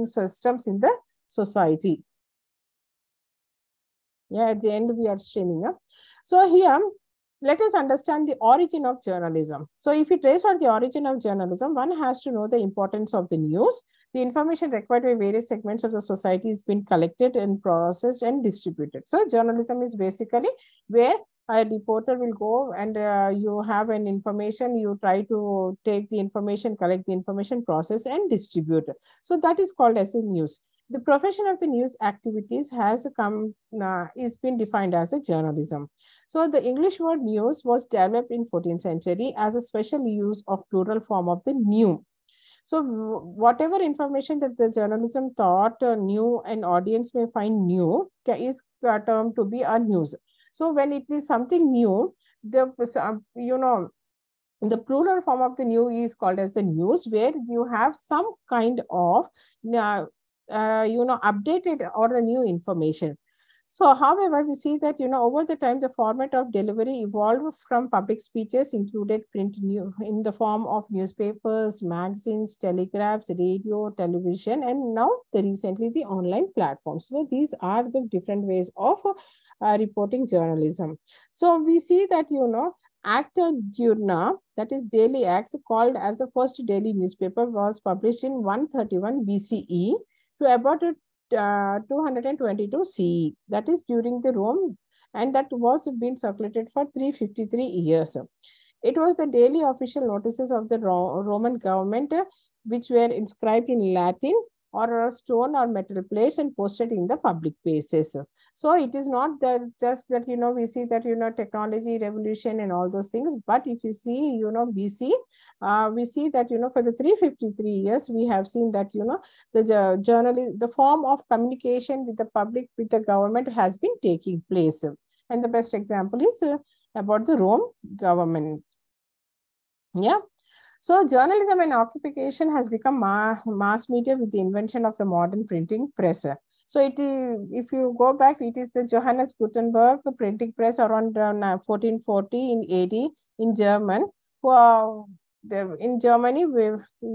systems in the society. Yeah, at the end we are streaming up. So here, let us understand the origin of journalism. So if we trace out the origin of journalism, one has to know the importance of the news. The information required by various segments of the society has been collected and processed and distributed. So journalism is basically where a reporter will go and you have an information, you try to take the information, collect the information, process and distribute. So that is called as a news. The profession of the news activities has is been defined as a journalism. So the English word news was developed in 14th century as a special use of plural form of the new. So whatever information that the journalism thought new and audience may find new is termed to be a news. So when it is something new, the the plural form of the new is called as the news, where you have some kind of updated or a new information. So, however, we see that, over the time, the format of delivery evolved from public speeches, included print in the form of newspapers, magazines, telegraphs, radio, television, and now recently the online platforms. So, these are the different ways of reporting journalism. So, we see that, Acta Diurna, that is Daily Acts, called as the first daily newspaper, was published in 131 BCE to about 222 CE, that is during the Rome, and that was being circulated for 353 years. It was the daily official notices of the Roman government, which were inscribed in Latin or stone or metal plates and posted in the public places. So it is not that just that, we see that, technology revolution and all those things. But if you see, BC, we see that, for the 353 years, we have seen that, the form of communication with the public, with the government has been taking place. And the best example is about the Rome government. Yeah. So journalism and occupation has become mass media with the invention of the modern printing press. So it is, if you go back, it is the Johannes Gutenberg printing press around 1440 in AD in German. In Germany,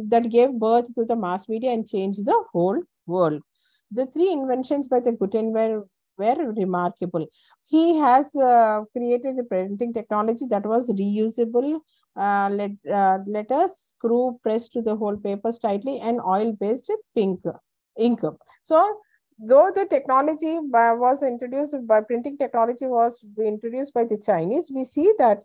that gave birth to the mass media and changed the whole world. The three inventions by the Gutenberg were remarkable. He has created the printing technology that was reusable, letters, screw pressed to the whole papers tightly, and oil-based ink. So, though the technology was introduced by printing technology was introduced by the Chinese, we see that,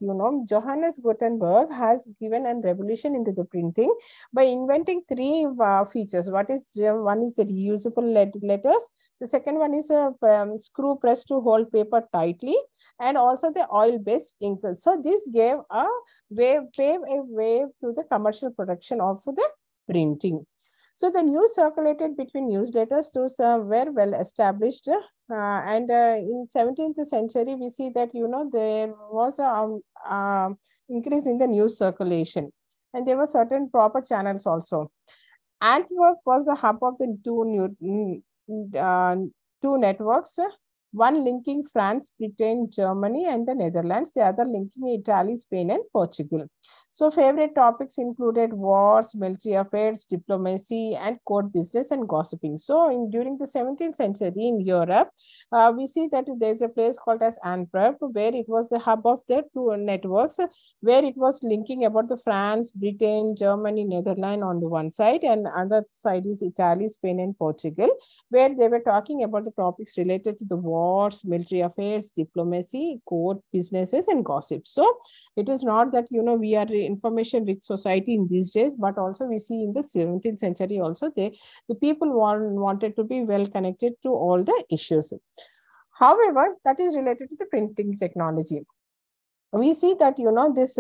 Johannes Gutenberg has given a revolution into the printing by inventing three features. One is the reusable letters. The second one is a screw press to hold paper tightly, and also the oil-based ink. So this gave a pave a way to the commercial production of the printing. So the news circulated between newsletters, those were well established. And in 17th century, we see that, there was an increase in the news circulation. And there were certain proper channels also. Antwerp was the hub of the two networks, one linking France, Britain, Germany, and the Netherlands, the other linking Italy, Spain, and Portugal. So favorite topics included wars, military affairs, diplomacy, and court business and gossiping. So during the 17th century in Europe, we see that there's a place called as Antwerp, where it was the hub of the two networks, where it was linking about the France, Britain, Germany, Netherlands on the one side, and other side is Italy, Spain, and Portugal, where they were talking about the topics related to the wars, military affairs, diplomacy, court, businesses, and gossip. So it is not that, we are information rich society in these days, but also we see in the 17th century also the people wanted to be well connected to all the issues. However, that is related to the printing technology. We see that, this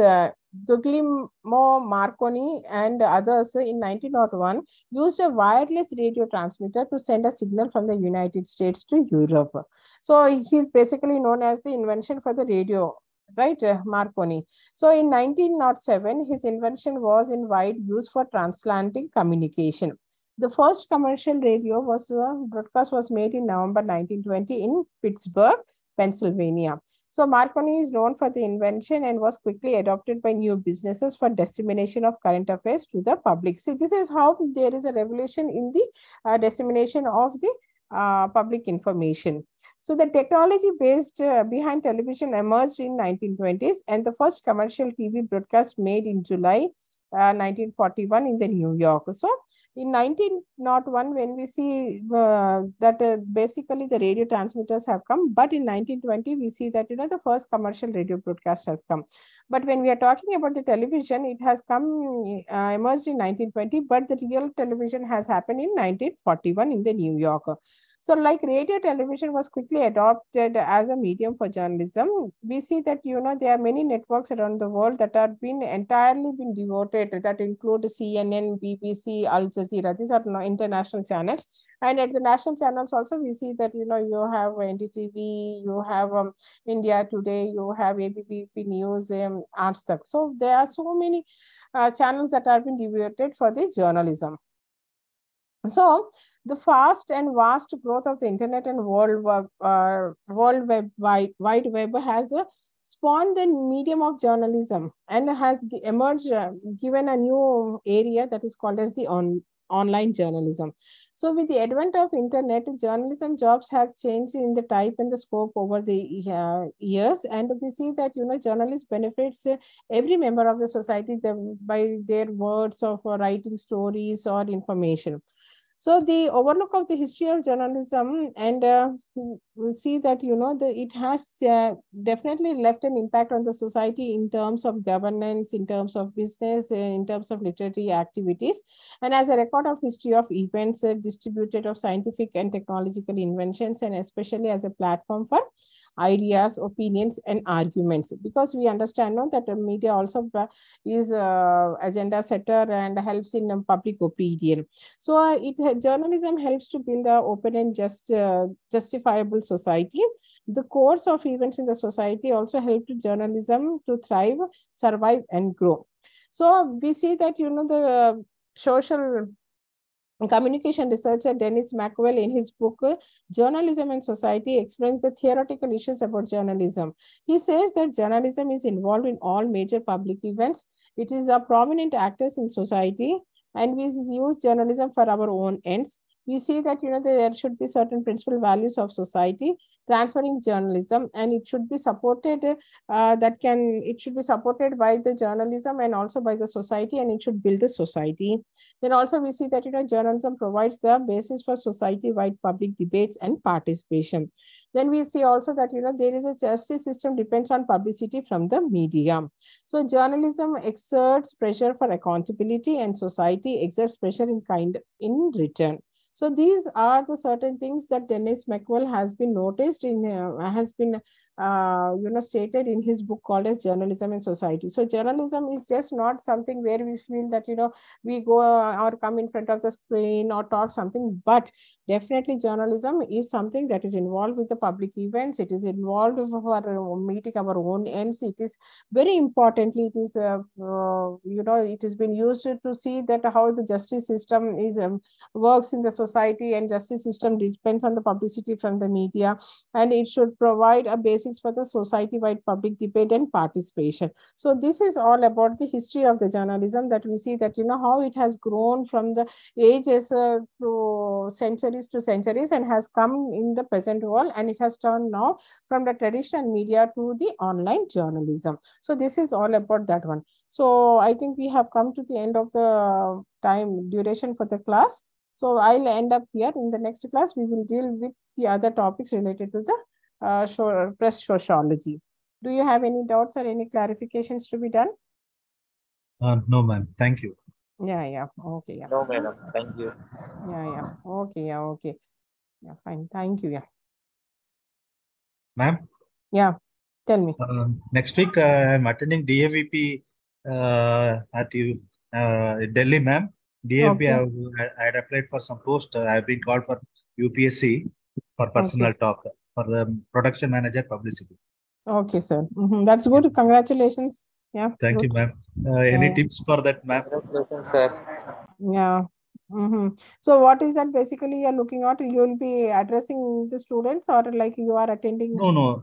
Guglielmo Marconi and others in 1901 used a wireless radio transmitter to send a signal from the United States to Europe. So he's basically known as the invention for the radio, right, Marconi. So in 1907, his invention was in wide use for transatlantic communication. The first commercial radio broadcast was made in November 1920 in Pittsburgh, Pennsylvania. So Marconi is known for the invention and was quickly adopted by new businesses for dissemination of current affairs to the public. See, this is how there is a revolution in the dissemination of the public information. So the technology based behind television emerged in 1920s, and the first commercial TV broadcast made in July 1941 in the New York. So in 1901, when we see that basically the radio transmitters have come, but in 1920 we see that the first commercial radio broadcast has come. But when we are talking about the television, it has come emerged in 1920, but the real television has happened in 1941 in the New York. So like radio television was quickly adopted as a medium for journalism. We see that, there are many networks around the world that have been entirely been devoted, that include CNN, BBC, Al Jazeera. These are international channels. And at the national channels also, we see that, you have NDTV, you have India Today, you have ABP News, Aaj Tak. So there are so many channels that have been devoted for the journalism. So the fast and vast growth of the internet and world wide web has spawned the medium of journalism and has emerged, given a new area that is called as the online journalism. So with the advent of internet, journalism jobs have changed in the type and the scope over the years. And we see that, journalists benefits every member of the society by their words of writing stories or information. So the overlook of the history of journalism, and we see that, it has definitely left an impact on the society in terms of governance, in terms of business, in terms of literary activities, and as a record of history of events distributed of scientific and technological inventions, and especially as a platform for ideas, opinions, and arguments. Because we understand now that the media also is agenda setter and helps in public opinion. So journalism helps to build an open and justifiable society. The course of events in the society also help to journalism to thrive, survive, and grow. So we see that, the social communication researcher Dennis McWell, in his book Journalism and Society, explains the theoretical issues about journalism. He says that journalism is involved in all major public events. It is a prominent actors in society, and we use journalism for our own ends. We see that, there should be certain principal values of society transferring journalism, and it should be supported. It should be supported by the journalism and also by the society, and it should build the society. Then also we see that, journalism provides the basis for society-wide public debates and participation. Then we see also that, there is a justice system depends on publicity from the media. So journalism exerts pressure for accountability, and society exerts pressure in return. So these are the certain things that Dennis McWell has been noticed in, stated in his book called as Journalism and Society. So journalism is just not something where we feel that, we go or come in front of the screen or talk something, but definitely journalism is something that is involved with the public events. It is involved for meeting our own ends. It is very importantly, it is, it has been used to see that how the justice system is works in the society, and justice system depends on the publicity from the media, and it should provide a basis for the society-wide public debate and participation. So this is all about the history of the journalism, that we see that, how it has grown from the ages to centuries and has come in the present world, and it has turned now from the traditional media to the online journalism. So this is all about that one. So I think we have come to the end of the time duration for the class. So I'll end up here. In the next class, we will deal with the other topics related to the press sociology. Do you have any doubts or any clarifications to be done? No, ma'am. Thank you. Yeah. Okay, yeah. No, madam. Thank you. Yeah. Okay, yeah, okay. Yeah, fine. Thank you, yeah. Ma'am? Yeah, tell me. Next week, I'm attending DAVP at Delhi, ma'am. DAVP, Okay. I had applied for some post. I've been called for UPSC for personal talk for the production manager publicity. Okay, sir. That's good. Congratulations. Yeah. Thank you, ma'am. Any tips for that, ma'am? Congratulations, sir. Yeah. So what is that basically you're looking at? You will be addressing the students, or like you are attending? No, no.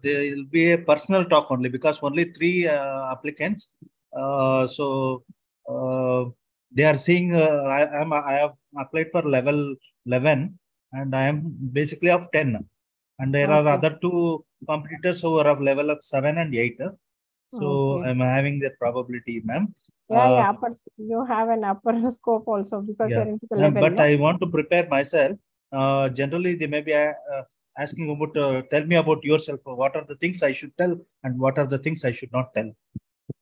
There will be a personal talk only because only three applicants. So they are seeing. I have applied for level 11, and I am basically of 10. And there are Okay. other two competitors who are of level of 7 and 8. So Okay. I'm having the probability, ma'am. Yeah, Uh, yeah. Upper, you have an upper scope also because yeah, you're into the level, but no? I want to prepare myself. Generally, they may be asking about, tell me about yourself. What are the things I should tell and what are the things I should not tell?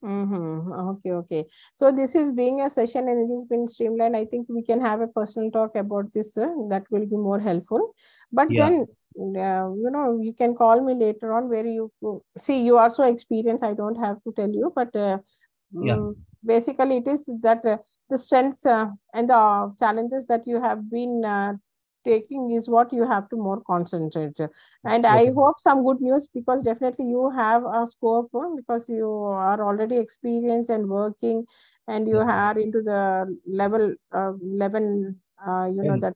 Okay, okay. So this is being a session and it has been streamlined. I think we can have a personal talk about this. That will be more helpful. But Yeah, then, you can call me later on where you see you are so experienced. I don't have to tell you, but yeah, basically it is that the strengths and the challenges that you have been taking is what you have to more concentrate. And I okay, hope some good news, because definitely you have a scope, because you are already experienced and working, and you yeah, are into the level 11, and that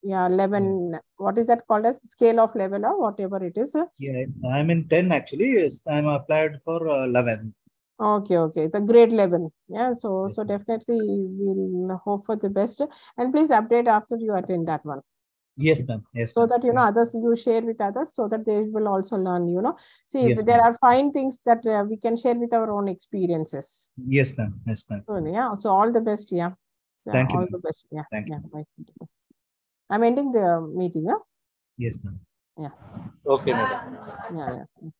yeah, yeah, 11, what is that called, as scale of level or whatever it is. yeah. I'm in 10 actually. Yes, I'm applied for 11. Okay, okay. The grade level. Yeah, so Yes, so definitely we'll hope for the best. And please update after you attend that one. yes, ma'am. Yes, So ma'am. that others, you share with others, so that they will also learn. See, Yes, there ma'am. are fine things that we can share with our own experiences. Yes, ma'am. Yes, ma'am. So yeah, so all the best. Yeah, yeah, Thank you, all ma'am. the best. Yeah, Thank yeah. you. Bye. I'm ending the meeting. Yeah, Yes, ma'am. yeah, Okay, madam. yeah, yeah.